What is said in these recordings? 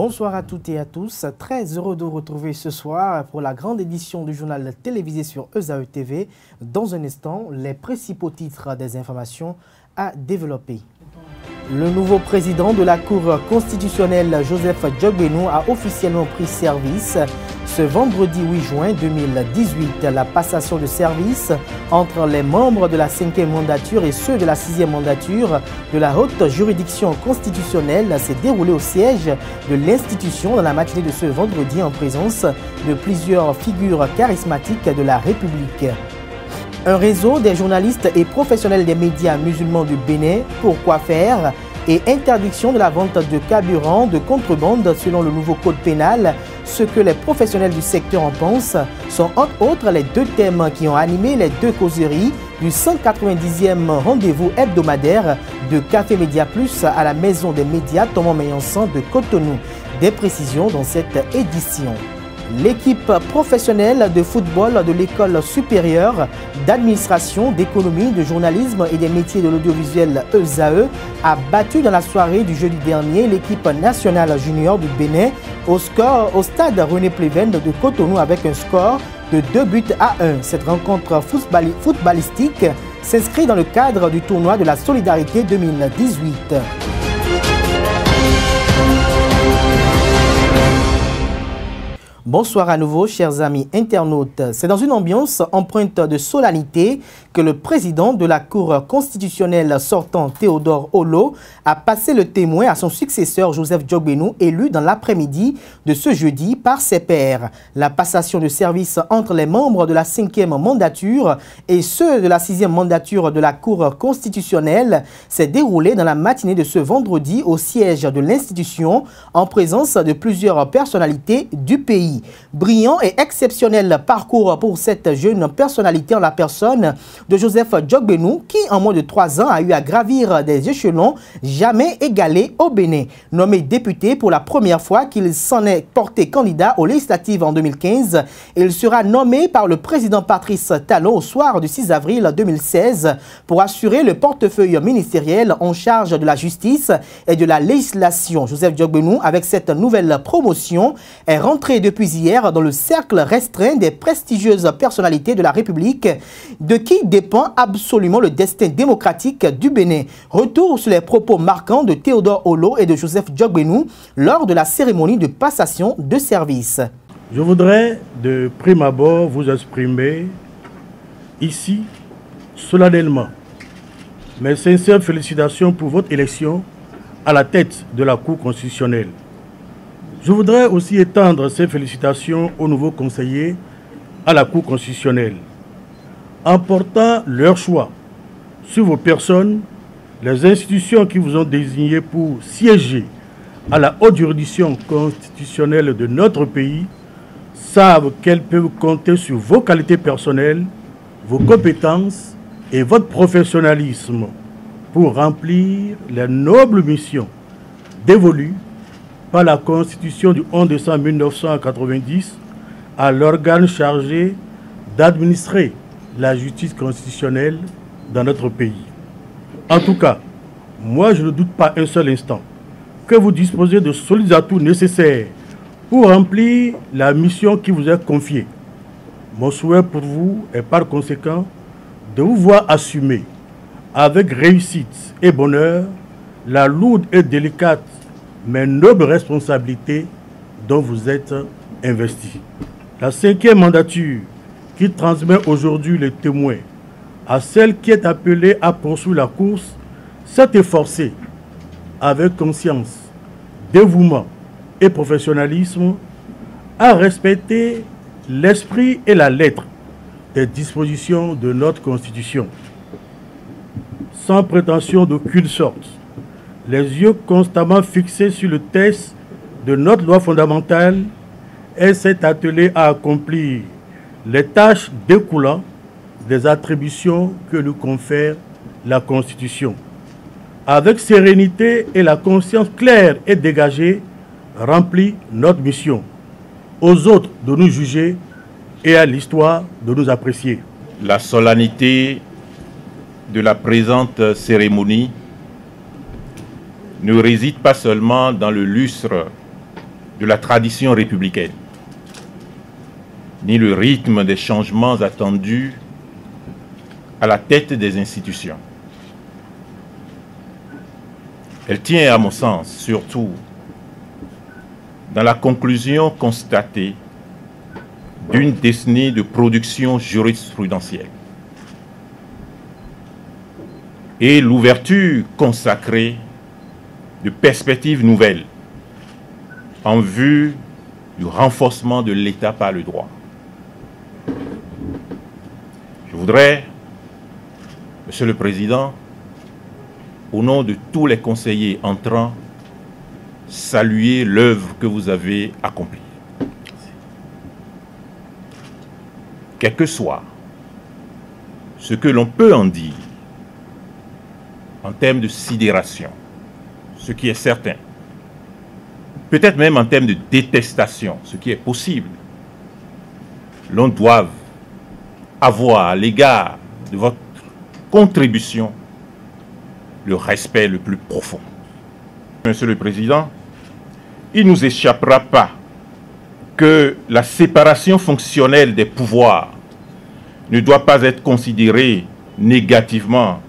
Bonsoir à toutes et à tous. Très heureux de vous retrouver ce soir pour la grande édition du journal télévisé sur ESAE TV. Dans un instant, les principaux titres des informations à développer. Le nouveau président de la Cour constitutionnelle, Joseph Djogbenou, a officiellement pris service. Ce vendredi 8 juin 2018, la passation de service entre les membres de la 5e mandature et ceux de la 6e mandature de la haute juridiction constitutionnelle s'est déroulée au siège de l'institution dans la matinée de ce vendredi en présence de plusieurs figures charismatiques de la République. Un réseau des journalistes et professionnels des médias musulmans du Bénin, pourquoi faire, et interdiction de la vente de carburant de contrebande selon le nouveau code pénal. Ce que les professionnels du secteur en pensent sont entre autres les deux thèmes qui ont animé les deux causeries du 190e rendez-vous hebdomadaire de Café Média Plus à la Maison des médias Thomas Meillansan de Cotonou. Des précisions dans cette édition. L'équipe professionnelle de football de l'école supérieure d'administration, d'économie, de journalisme et des métiers de l'audiovisuel ESAE a battu dans la soirée du jeudi dernier l'équipe nationale junior du Bénin au stade René Pleven de Cotonou avec un score de 2-1. Cette rencontre footballistique s'inscrit dans le cadre du tournoi de la solidarité 2018. Bonsoir à nouveau, chers amis internautes. C'est dans une ambiance empreinte de solennité que le président de la Cour constitutionnelle sortant, Théodore Olo, a passé le témoin à son successeur, Joseph Djogbenou, élu dans l'après-midi de ce jeudi par ses pairs. La passation de service entre les membres de la 5e mandature et ceux de la 6e mandature de la Cour constitutionnelle s'est déroulée dans la matinée de ce vendredi au siège de l'institution en présence de plusieurs personnalités du pays. Brillant et exceptionnel parcours pour cette jeune personnalité en la personne de Joseph Djogbenou qui en moins de 3 ans a eu à gravir des échelons jamais égalés au Bénin. Nommé député pour la première fois qu'il s'en est porté candidat aux législatives en 2015, il sera nommé par le président Patrice Talon au soir du 6 avril 2016 pour assurer le portefeuille ministériel en charge de la justice et de la législation. Joseph Djogbenou, avec cette nouvelle promotion, est rentré depuis hier dans le cercle restreint des prestigieuses personnalités de la République, de qui dépend absolument le destin démocratique du Bénin. Retour sur les propos marquants de Théodore Olo et de Joseph Djogbenou lors de la cérémonie de passation de service. Je voudrais de prime abord vous exprimer ici, solennellement, mes sincères félicitations pour votre élection à la tête de la Cour constitutionnelle. Je voudrais aussi étendre ces félicitations aux nouveaux conseillers à la Cour constitutionnelle. En portant leur choix sur vos personnes, les institutions qui vous ont désigné pour siéger à la haute juridiction constitutionnelle de notre pays savent qu'elles peuvent compter sur vos qualités personnelles, vos compétences et votre professionnalisme pour remplir les nobles missions dévolues par la Constitution du 11 décembre 1990 à l'organe chargé d'administrer la justice constitutionnelle dans notre pays. En tout cas, moi je ne doute pas un seul instant que vous disposez de solides atouts nécessaires pour remplir la mission qui vous est confiée. Mon souhait pour vous est par conséquent de vous voir assumer avec réussite et bonheur la lourde et délicate mais noble responsabilité dont vous êtes investi. La 5e mandature qui transmet aujourd'hui les témoins à celle qui est appelée à poursuivre la course s'est efforcée avec conscience, dévouement et professionnalisme à respecter l'esprit et la lettre des dispositions de notre Constitution. Sans prétention d'aucune sorte, les yeux constamment fixés sur le texte de notre loi fondamentale, elle s'est attelée à accomplir les tâches découlant des attributions que nous confère la Constitution. Avec sérénité et la conscience claire et dégagée, remplit notre mission. Aux autres de nous juger et à l'histoire de nous apprécier. La solennité de la présente cérémonie ne réside pas seulement dans le lustre de la tradition républicaine, ni le rythme des changements attendus à la tête des institutions. Elle tient, à mon sens, surtout dans la conclusion constatée d'une décennie de production jurisprudentielle et l'ouverture consacrée de perspectives nouvelles en vue du renforcement de l'État par le droit. Je voudrais, Monsieur le Président, au nom de tous les conseillers entrants, saluer l'œuvre que vous avez accomplie. Quel que soit ce que l'on peut en dire en termes de sidération, ce qui est certain, peut-être même en termes de détestation, ce qui est possible, l'on doit avoir à l'égard de votre contribution le respect le plus profond. Monsieur le Président, il ne nous échappera pas que la séparation fonctionnelle des pouvoirs ne doit pas être considérée négativement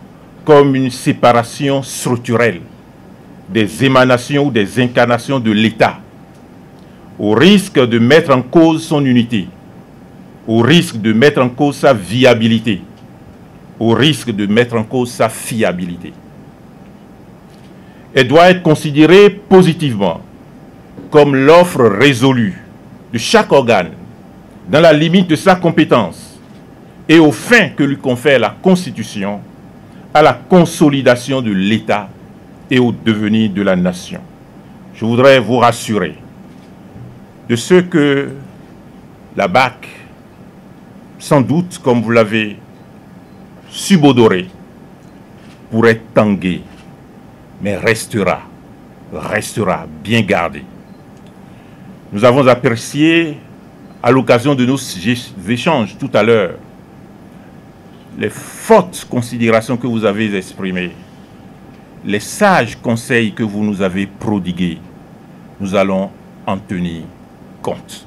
comme une séparation structurelle des émanations ou des incarnations de l'État, au risque de mettre en cause son unité, au risque de mettre en cause sa viabilité, au risque de mettre en cause sa fiabilité. Elle doit être considérée positivement comme l'offre résolue de chaque organe, dans la limite de sa compétence et aux fins que lui confère la Constitution, à la consolidation de l'État et au devenir de la nation. Je voudrais vous rassurer de ce que la BAC, sans doute, comme vous l'avez subodoré, pourrait tanguer, mais restera bien gardée. Nous avons apprécié, à l'occasion de nos échanges tout à l'heure, les fortes considérations que vous avez exprimées, les sages conseils que vous nous avez prodigués. Nous allons en tenir compte.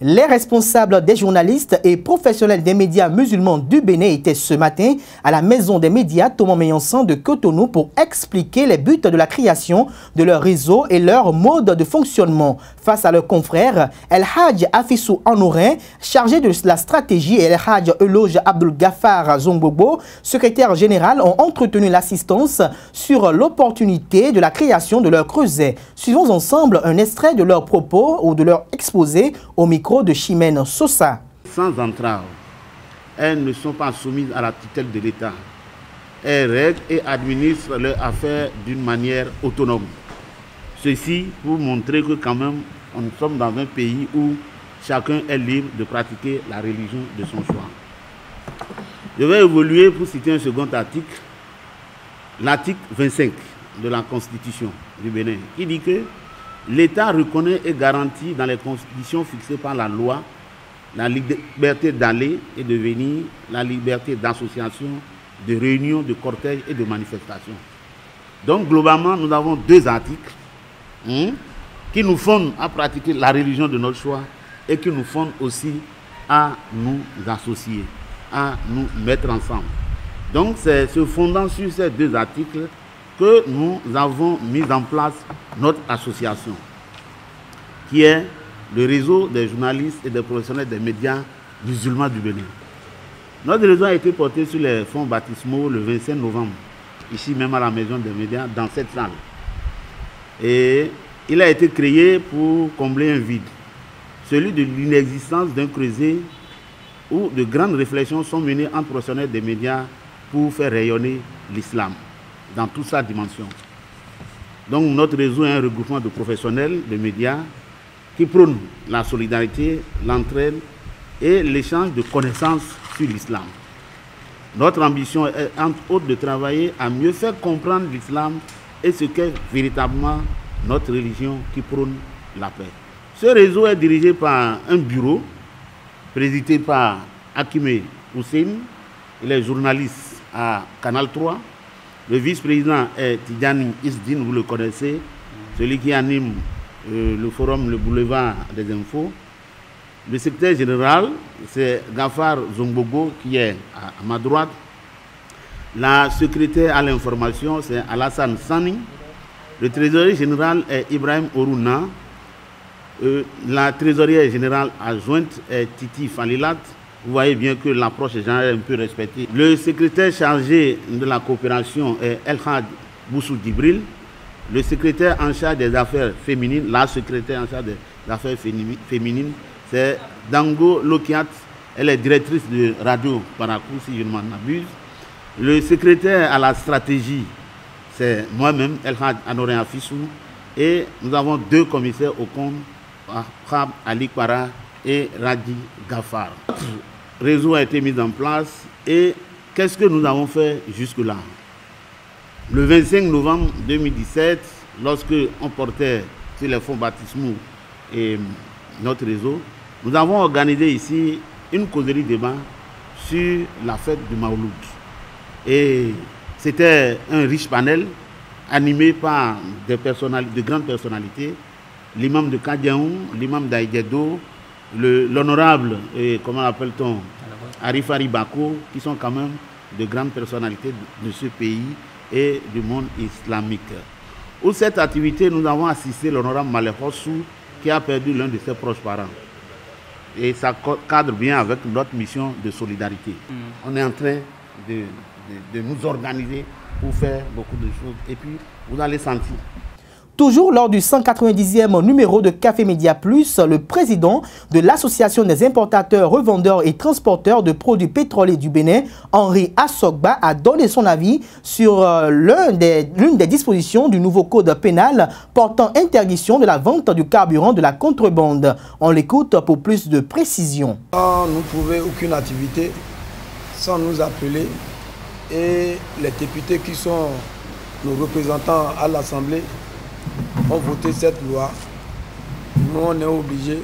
Les responsables des journalistes et professionnels des médias musulmans du Bénin étaient ce matin à la maison des médias Thomas Meillansan de Cotonou pour expliquer les buts de la création de leur réseau et leur mode de fonctionnement. Face à leurs confrères, El Hadj Afissou Anourin, chargé de la stratégie, et El Hadj Eloge Abdul Ghaffar Zongbobo, secrétaire général, ont entretenu l'assistance sur l'opportunité de la création de leur creuset. Suivons ensemble un extrait de leurs propos ou de leur exposé au micro de Chimène Sosa. Sans entrave, elles ne sont pas soumises à la tutelle de l'État. Elles règlent et administrent leurs affaires d'une manière autonome. Ceci pour montrer que quand même, nous sommes dans un pays où chacun est libre de pratiquer la religion de son choix. Je vais évoluer pour citer un second article, l'article 25 de la Constitution du Bénin, qui dit que l'État reconnaît et garantit dans les constitutions fixées par la loi la liberté d'aller et de venir, la liberté d'association, de réunion, de cortège et de manifestation. Donc globalement, nous avons deux articles qui nous fondent à pratiquer la religion de notre choix et qui nous fondent aussi à nous associer, à nous mettre ensemble. Donc c'est se fondant sur ces deux articles que nous avons mis en place notre association, qui est le réseau des journalistes et des professionnels des médias musulmans du Bénin. Notre réseau a été porté sur les fonds baptismaux le 25 novembre, ici même à la Maison des médias, dans cette salle. Et il a été créé pour combler un vide, celui de l'inexistence d'un creuset où de grandes réflexions sont menées entre professionnels des médias pour faire rayonner l'islam dans toute sa dimension. Donc notre réseau est un regroupement de professionnels de médias qui prônent la solidarité, l'entraide et l'échange de connaissances sur l'islam. Notre ambition est entre autres de travailler à mieux faire comprendre l'islam et ce qu'est véritablement notre religion qui prône la paix. Ce réseau est dirigé par un bureau présidé par Hakime Hussein, il est journaliste à Canal 3. Le vice-président est Tidjani Isdine, vous le connaissez, celui qui anime le forum Le Boulevard des Infos. Le secrétaire général, c'est Gafar Zombogo qui est à ma droite. La secrétaire à l'information, c'est Alassane Sani. Le trésorier général est Ibrahim Oruna. La trésorière générale adjointe est Titi Falilat. Vous voyez bien que l'approche est un peu respectée. Le secrétaire chargé de la coopération est Elhad Boussou Djibril. Le secrétaire en charge des affaires féminines, la secrétaire en charge des affaires féminines, c'est Dango Lokiat. Elle est directrice de Radio Parakou, si je ne m'en abuse. Le secrétaire à la stratégie, c'est moi-même, Elhad Anoré Afissou. Et nous avons 2 commissaires au compte, Khab Ali Kwara et Radi Gafar. Notre réseau a été mis en place et qu'est-ce que nous avons fait jusque-là? Le 25 novembre 2017, lorsque on portait sur les fonds baptismaux et notre réseau, nous avons organisé ici une causerie débat sur la fête du Maouloud. Et c'était un riche panel animé par de grandes personnalités, l'imam de Kadiaou, l'imam d'Aïdjedo, l'honorable, comment l'appelle-t-on, Arif Bako, qui sont quand même de grandes personnalités de ce pays et du monde islamique. Où cette activité, nous avons assisté l'honorable Malek Hossou, qui a perdu l'un de ses proches parents. Et ça cadre bien avec notre mission de solidarité. On est en train de nous organiser pour faire beaucoup de choses. Et puis, vous allez sentir. Toujours lors du 190e numéro de Café Média Plus, le président de l'Association des importateurs, revendeurs et transporteurs de produits pétroliers du Bénin, Henri Assogba, a donné son avis sur l'une des dispositions du nouveau code pénal portant interdiction de la vente du carburant de la contrebande. On l'écoute pour plus de précision. Sans nous trouver aucune activité, sans nous appeler, et les députés qui sont nos représentants à l'Assemblée ont voté cette loi. Nous, on est obligés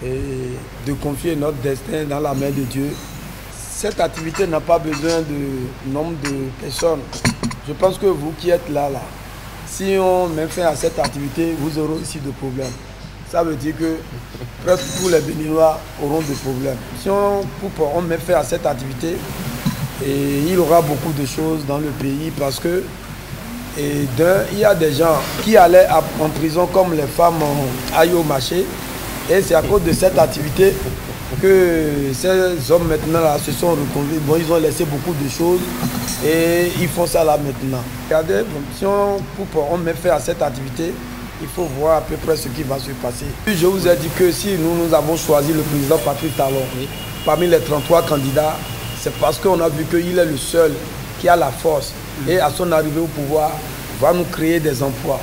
de confier notre destin dans la main de Dieu. Cette activité n'a pas besoin de nombre de personnes. Je pense que vous qui êtes là, si on met fin à cette activité, vous aurez aussi de problèmes. Ça veut dire que presque tous les Béninois auront des problèmes. Si on met fin à cette activité, il y aura beaucoup de choses dans le pays parce que il y a des gens qui allaient en prison comme les femmes aillent au marché. Et c'est à cause de cette activité que ces hommes maintenant là, se sont reconduits. Bon, ils ont laissé beaucoup de choses et ils font ça là maintenant. Regardez, si on met fin à cette activité, il faut voir à peu près ce qui va se passer. Puis je vous ai dit que si nous avons choisi le président Patrice Talon parmi les 33 candidats, c'est parce qu'on a vu qu'il est le seul qui a la force. Et à son arrivée au pouvoir, va nous créer des emplois,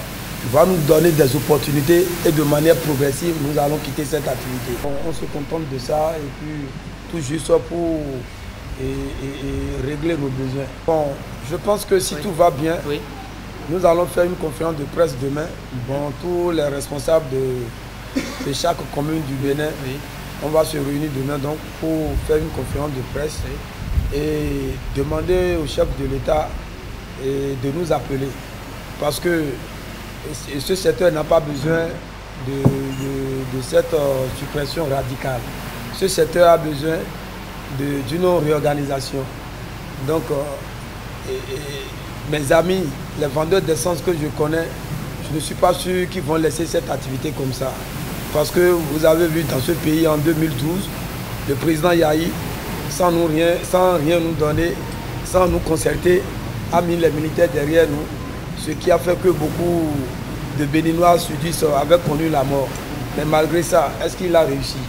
va nous donner des opportunités et de manière progressive, nous allons quitter cette activité. On se contente de ça et puis tout juste pour régler nos besoins. Bon, je pense que si tout va bien, nous allons faire une conférence de presse demain. Bon, tous les responsables de chaque commune du Bénin, on va se réunir demain donc pour faire une conférence de presse et demander au chef de l'État de nous appeler. Parce que ce secteur n'a pas besoin de cette suppression radicale. Ce secteur a besoin d'une réorganisation. Donc, mes amis, les vendeurs d'essence que je connais, je ne suis pas sûr qu'ils vont laisser cette activité comme ça. Parce que vous avez vu dans ce pays en 2012, le président Yahi, sans rien nous donner, sans nous concerter, a mis les militaires derrière nous, ce qui a fait que beaucoup de Béninois sudistes avaient connu la mort. Mais malgré ça, est-ce qu'il a réussi?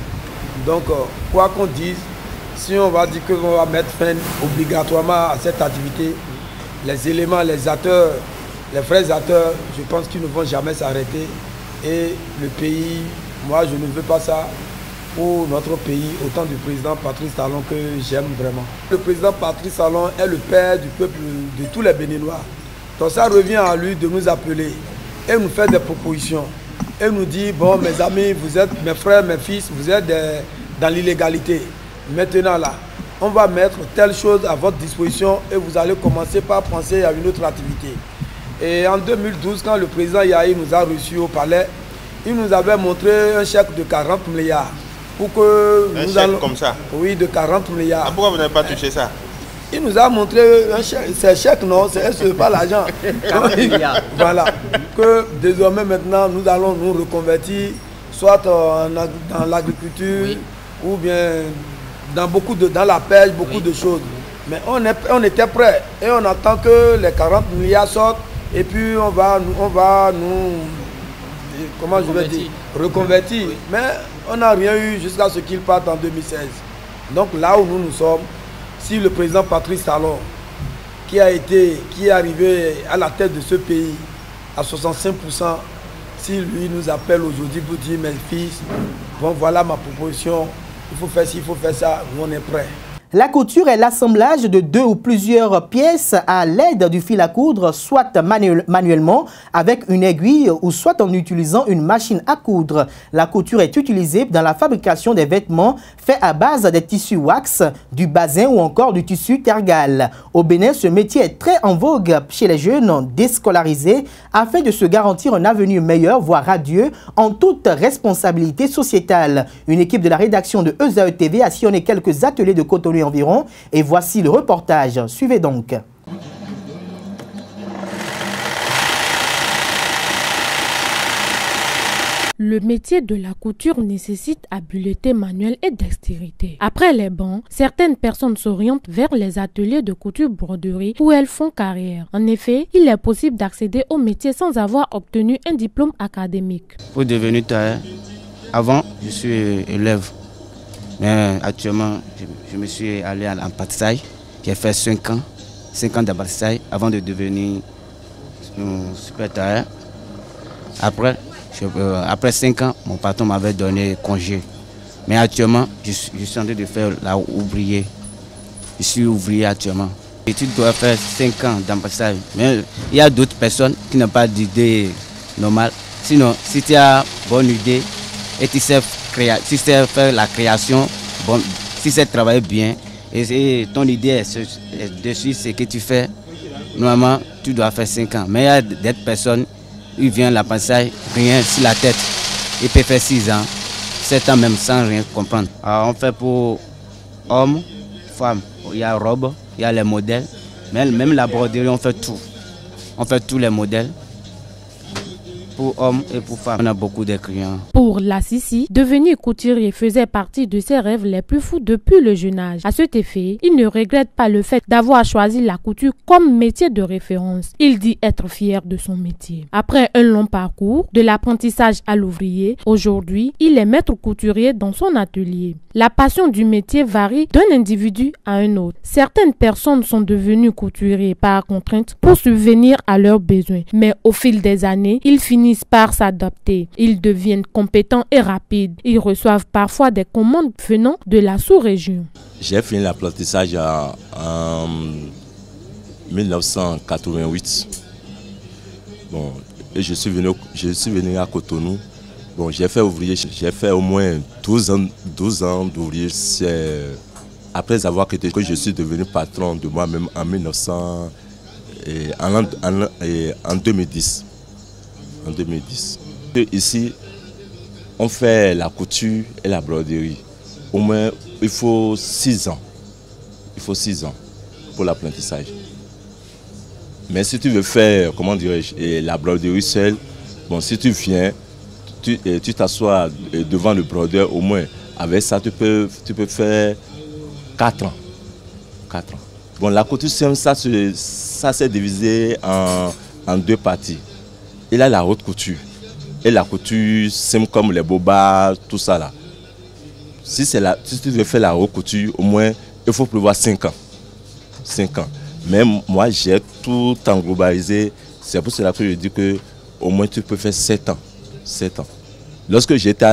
Donc, quoi qu'on dise, si on va dire qu'on va mettre fin obligatoirement à cette activité, les éléments, les acteurs, les vrais acteurs, je pense qu'ils ne vont jamais s'arrêter. Et le pays, moi je ne veux pas ça pour notre pays, autant du président Patrice Talon que j'aime vraiment. Le président Patrice Talon est le père du peuple, de tous les Béninois. Donc ça revient à lui de nous appeler et nous faire des propositions. Et nous dire, bon mes amis, vous êtes mes frères, mes fils, vous êtes dans l'illégalité. Maintenant là, on va mettre telle chose à votre disposition et vous allez commencer par penser à une autre activité. Et en 2012, quand le président Yahi nous a reçus au palais, il nous avait montré un chèque de 40 milliards. Pour que un nous chèque allons... comme ça? Oui, de 40 milliards. Ah, pourquoi vous n'avez pas touché ça? Il nous a montré un chèque, c'est chèque, non, c'est pas l'argent. Voilà, que désormais maintenant nous allons nous reconvertir, soit dans l'agriculture, ou bien dans la pêche, beaucoup de choses. Mais on était prêts et on attend que les 40 milliards sortent et puis on va nous comment je vais dire, reconvertir. Mais on n'a rien eu jusqu'à ce qu'il parte en 2016. Donc là où nous sommes, si le président Patrice Talon, qui est arrivé à la tête de ce pays à 65%, si lui nous appelle aujourd'hui pour dire mes fils, bon voilà ma proposition, il faut faire ci, il faut faire ça, nous on est prêts. La couture est l'assemblage de 2 ou plusieurs pièces à l'aide du fil à coudre, soit manuellement avec une aiguille ou soit en utilisant une machine à coudre. La couture est utilisée dans la fabrication des vêtements faits à base des tissus wax, du basin ou encore du tissu tergal. Au Bénin, ce métier est très en vogue chez les jeunes déscolarisés afin de se garantir un avenir meilleur, voire radieux, en toute responsabilité sociétale. Une équipe de la rédaction de ESAE TV a sillonné quelques ateliers de Cotonou environ, et voici le reportage. Suivez donc. Le métier de la couture nécessite habileté manuelle et dextérité. Après les bancs, certaines personnes s'orientent vers les ateliers de couture-broderie où elles font carrière. En effet, il est possible d'accéder au métier sans avoir obtenu un diplôme académique. Pour devenir tailleur, avant, je suis élève. Mais actuellement, je me suis allé en apprentissage. J'ai fait 5 ans d'apprentissage avant de devenir super tailleur. Après 5 ans, mon patron m'avait donné congé. Mais actuellement, je suis en train de faire ouvrier. Je suis ouvrier actuellement. Et tu dois faire 5 ans d'apprentissage. Mais il y a d'autres personnes qui n'ont pas d'idée normale. Sinon, si tu as une bonne idée et tu sais faire la création, bon, si tu sais travailler bien, et ton idée est dessus, ce que tu fais, normalement, tu dois faire 5 ans. Mais il y a des personnes, ils viennent l'apprentissage, rien sur la tête. Ils peuvent faire 6 ans, 7 ans même sans rien comprendre. Alors, on fait pour hommes, femmes. Il y a robe, il y a les modèles. Même la broderie, on fait tout. On fait tous les modèles. Pour hommes et pour femmes, on a beaucoup de clients. Pour la Sissi, devenir couturier faisait partie de ses rêves les plus fous depuis le jeune âge. À cet effet, il ne regrette pas le fait d'avoir choisi la couture comme métier de référence. Il dit être fier de son métier. Après un long parcours, de l'apprentissage à l'ouvrier, aujourd'hui, il est maître couturier dans son atelier. La passion du métier varie d'un individu à un autre. Certaines personnes sont devenues couturiers par contrainte pour subvenir à leurs besoins. Mais au fil des années, ils finissent par s'adapter. Ils deviennent compétents et rapides. Ils reçoivent parfois des commandes venant de la sous-région. J'ai fini l'apprentissage en 1988. Bon, et je suis venu à Cotonou. Bon, j'ai fait ouvrier, j'ai fait au moins 12 ans d'ouvrier. Après avoir quitté, que je suis devenu patron de moi-même en 2010. En 2010. Ici, on fait la couture et la broderie. Au moins, il faut 6 ans. Il faut 6 ans pour l'apprentissage. Mais si tu veux faire, comment dirais-je, la broderie seule, bon, si tu viens, tu t'assois devant le brodeur, au moins, avec ça, tu peux faire 4 ans. 4 ans. Bon, la couture, ça s'est divisé en 2 parties. Il a la haute couture et la couture simple comme les bobas, tout ça là. Si tu veux faire la haute couture, au moins il faut prévoir 5 ans. 5 ans. Mais moi j'ai tout englobalisé. C'est pour cela que je dis que au moins tu peux faire 7 ans. 7 ans. Lorsque j'étais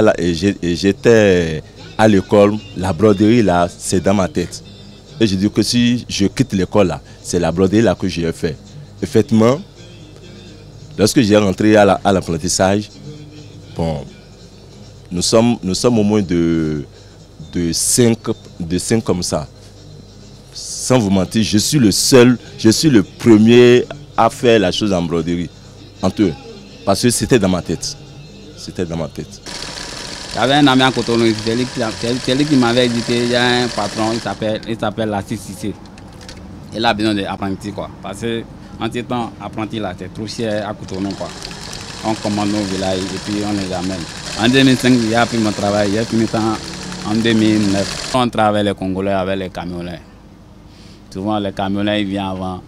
à l'école, la broderie là, c'est dans ma tête. Et je dis que si je quitte l'école là, c'est la broderie là que j'ai fait. Effectivement, lorsque j'ai rentré à l'apprentissage, bon, nous sommes au moins de 5 comme ça. Sans vous mentir, je suis le premier à faire la chose en broderie, entre eux, parce que c'était dans ma tête. C'était dans ma tête. J'avais un ami à Cotonou, c'est lui qui m'avait dit qu'il y a un patron, il s'appelle la CCC. Il a besoin d'apprentis, quoi. Parce qu'en ce temps, apprenti là, c'est trop cher à Cotonou, quoi. On commande nos villages et puis on les amène. En 2005, j'ai appris mon travail, j'ai fini en 2009. On travaille les Congolais avec les camionneurs. Souvent, les camionneurs, ils viennent avant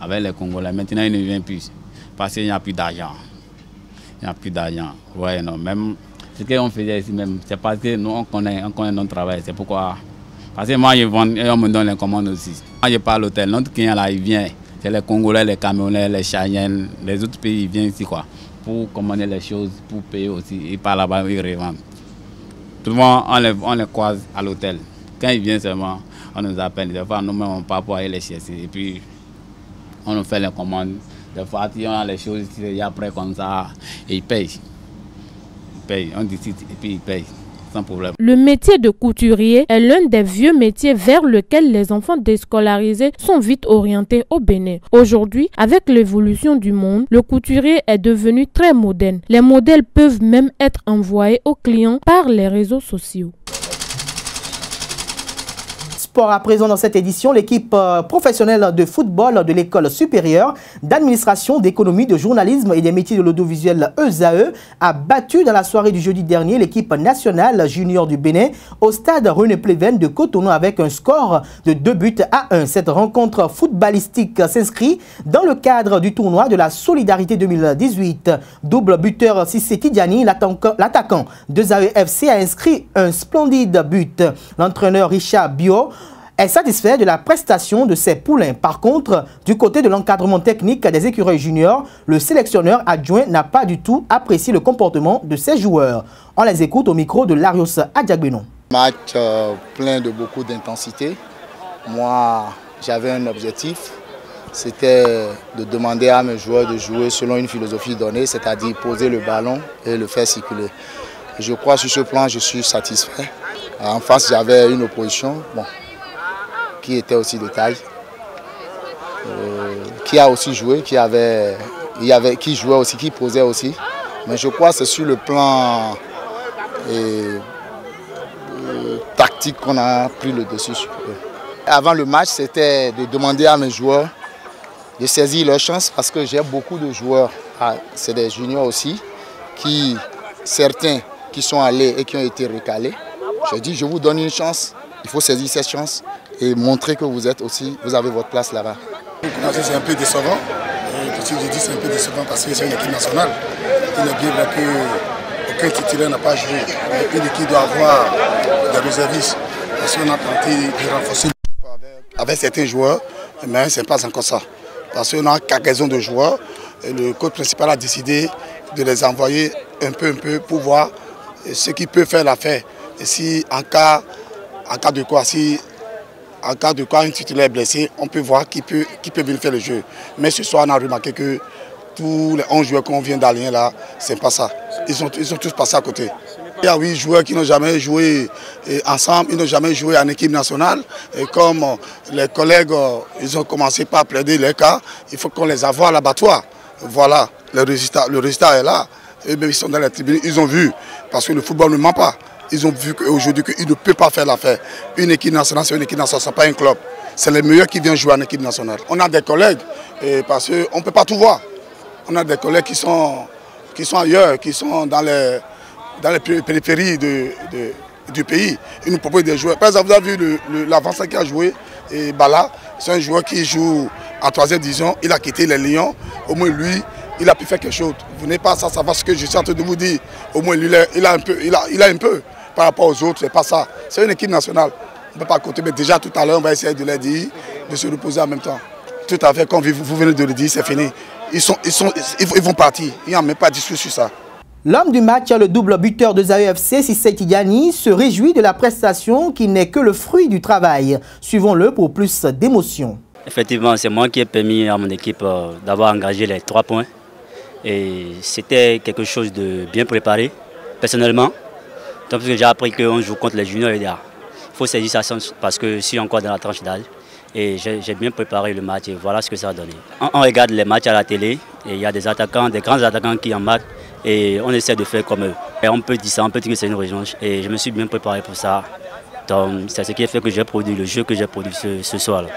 avec les Congolais. Maintenant, ils ne viennent plus parce qu'il n'y a plus d'argent. Il n'y a plus d'argent. Ouais, non, même ce qu'on faisait ici, même, c'est parce que nous, on connaît notre travail. C'est pourquoi. Parce que moi, je vends et on me donne les commandes aussi. Moi, je pars à l'hôtel. Notre client, là, il vient. C'est les Congolais, les camionneurs, les Chayens, les autres pays, ils viennent ici, quoi, pour commander les choses, pour payer aussi. Ils partent là-bas, ils revendent. Souvent, on les croise à l'hôtel. Quand ils viennent seulement, on nous appelle. Des fois, nous-mêmes, on part pour aller les chercher. Et puis, on nous fait les commandes. Des fois, on a les choses ici, et après, comme ça, et ils payent. On décide et puis ils payent sans problème. Le métier de couturier est l'un des vieux métiers vers lequel les enfants déscolarisés sont vite orientés au Bénin. Aujourd'hui, avec l'évolution du monde, le couturier est devenu très moderne. Les modèles peuvent même être envoyés aux clients par les réseaux sociaux. Sport à présent dans cette édition, l'équipe professionnelle de football de l'école supérieure d'administration, d'économie, de journalisme et des métiers de l'audiovisuel ESAE a battu dans la soirée du jeudi dernier l'équipe nationale junior du Bénin au stade René Pleven de Cotonou avec un score de 2-1. Cette rencontre footballistique s'inscrit dans le cadre du tournoi de la Solidarité 2018. Double buteur Cissé Tidjani, l'attaquant de ESAE FC a inscrit un splendide but. L'entraîneur Richard Bio est satisfait de la prestation de ses poulains. Par contre, du côté de l'encadrement technique des écureuils juniors, le sélectionneur adjoint n'a pas du tout apprécié le comportement de ses joueurs. On les écoute au micro de Larios Adjagbenon. Match plein de beaucoup d'intensité. Moi, j'avais un objectif, c'était de demander à mes joueurs de jouer selon une philosophie donnée, c'est-à-dire poser le ballon et le faire circuler. Je crois sur ce plan, je suis satisfait. En face, j'avais une opposition. Bon, qui était aussi de taille, qui a aussi joué, qui jouait aussi, qui posait aussi. Mais je crois que c'est sur le plan tactique qu'on a pris le dessus sur eux. Avant le match, c'était de demander à mes joueurs de saisir leur chance parce que j'ai beaucoup de joueurs, c'est des juniors aussi, certains qui sont allés et qui ont été recalés. Je dis, je vous donne une chance, il faut saisir cette chance et montrer que vous avez votre place là-bas. C'est un peu décevant. Je dis c'est un peu décevant parce que c'est une équipe nationale. Il est bien vrai qu'aucun titulaire n'a pas joué. Une équipe doit avoir des réservistes. Parce qu'on a tenté de renforcer l'équipe avec certains joueurs, mais ce n'est pas encore ça. Parce qu'on a cargaison de joueurs. Et le coach principal a décidé de les envoyer un peu pour voir ce qui peut faire l'affaire. Et si en cas de quoi, un titulaire est blessé, on peut voir qui peut venir faire le jeu. Mais ce soir, on a remarqué que tous les 11 joueurs qu'on vient d'aligner là, c'est pas ça. Ils sont tous passés à côté. Il y a 8 joueurs qui n'ont jamais joué ensemble, ils n'ont jamais joué en équipe nationale. Et comme les collègues, ils ont commencé par plaider les cas, il faut qu'on les envoie à l'abattoir. Voilà, le résultat est là. Et même ils sont dans la tribune, ils ont vu, parce que le football ne ment pas. Ils ont vu qu'aujourd'hui, qu'ils ne peuvent pas faire l'affaire. Une équipe nationale, c'est une équipe nationale, ce n'est pas un club. C'est les meilleurs qui viennent jouer en équipe nationale. On a des collègues, parce qu'on ne peut pas tout voir. On a des collègues qui sont ailleurs, qui sont dans les périphéries du pays. Ils nous proposent des joueurs. Par exemple, vous avez vu l'avanceur qui a joué, Bala, c'est un joueur qui joue en 3e division. Il a quitté les Lions. Au moins, lui, il a pu faire quelque chose. Vous n'êtes pas à savoir ce que je suis en train de vous dire. Au moins, il a un peu. Par rapport aux autres, c'est pas ça. C'est une équipe nationale. On ne peut pas compter, mais déjà tout à l'heure, on va essayer de les dire, de se reposer en même temps. Tout à fait, comme vous venez de le dire, c'est fini. Ils vont partir. Il n'y a même pas de discussion sur ça. L'homme du match, le double buteur de ESAE FC, Cissé Tidjani, se réjouit de la prestation qui n'est que le fruit du travail. Suivons-le pour plus d'émotion. Effectivement, c'est moi qui ai permis à mon équipe d'avoir engagé les 3 points. Et c'était quelque chose de bien préparé, personnellement. Parce que j'ai appris qu'on joue contre les juniors, il faut saisir sa chance parce que je suis encore dans la tranche d'âge. Et j'ai bien préparé le match et voilà ce que ça a donné. On regarde les matchs à la télé et il y a des attaquants, des grands attaquants qui en marquent et on essaie de faire comme eux. Et on peut dire ça, on peut dire que c'est une revanche et je me suis bien préparé pour ça. Donc c'est ce qui a fait que j'ai produit le jeu que j'ai produit ce soir-là.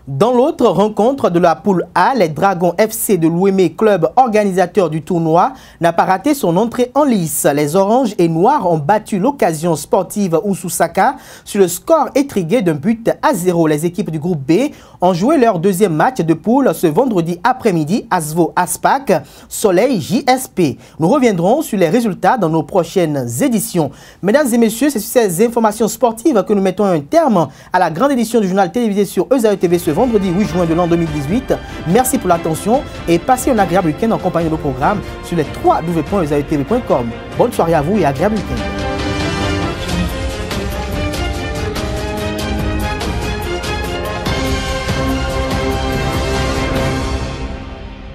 Dans l'autre rencontre de la poule A, les Dragons FC de Louémé, club organisateur du tournoi, n'a pas raté son entrée en lice. Les Oranges et Noirs ont battu l'occasion sportive Oussoussaka sur le score étrigué d'un but à 0. Les équipes du groupe B ont joué leur deuxième match de poule ce vendredi après-midi, Asvo Aspac, Soleil JSP. Nous reviendrons sur les résultats dans nos prochaines éditions. Mesdames et messieurs, c'est sur ces informations sportives que nous mettons un terme à la grande édition du journal télévisé sur ESAE TV ce vendredi 8 juin de l'an 2018. Merci pour l'attention et passez un agréable week-end en compagnie de nos programmes sur les www.esaetv.com. Bonne soirée à vous et agréable week-end.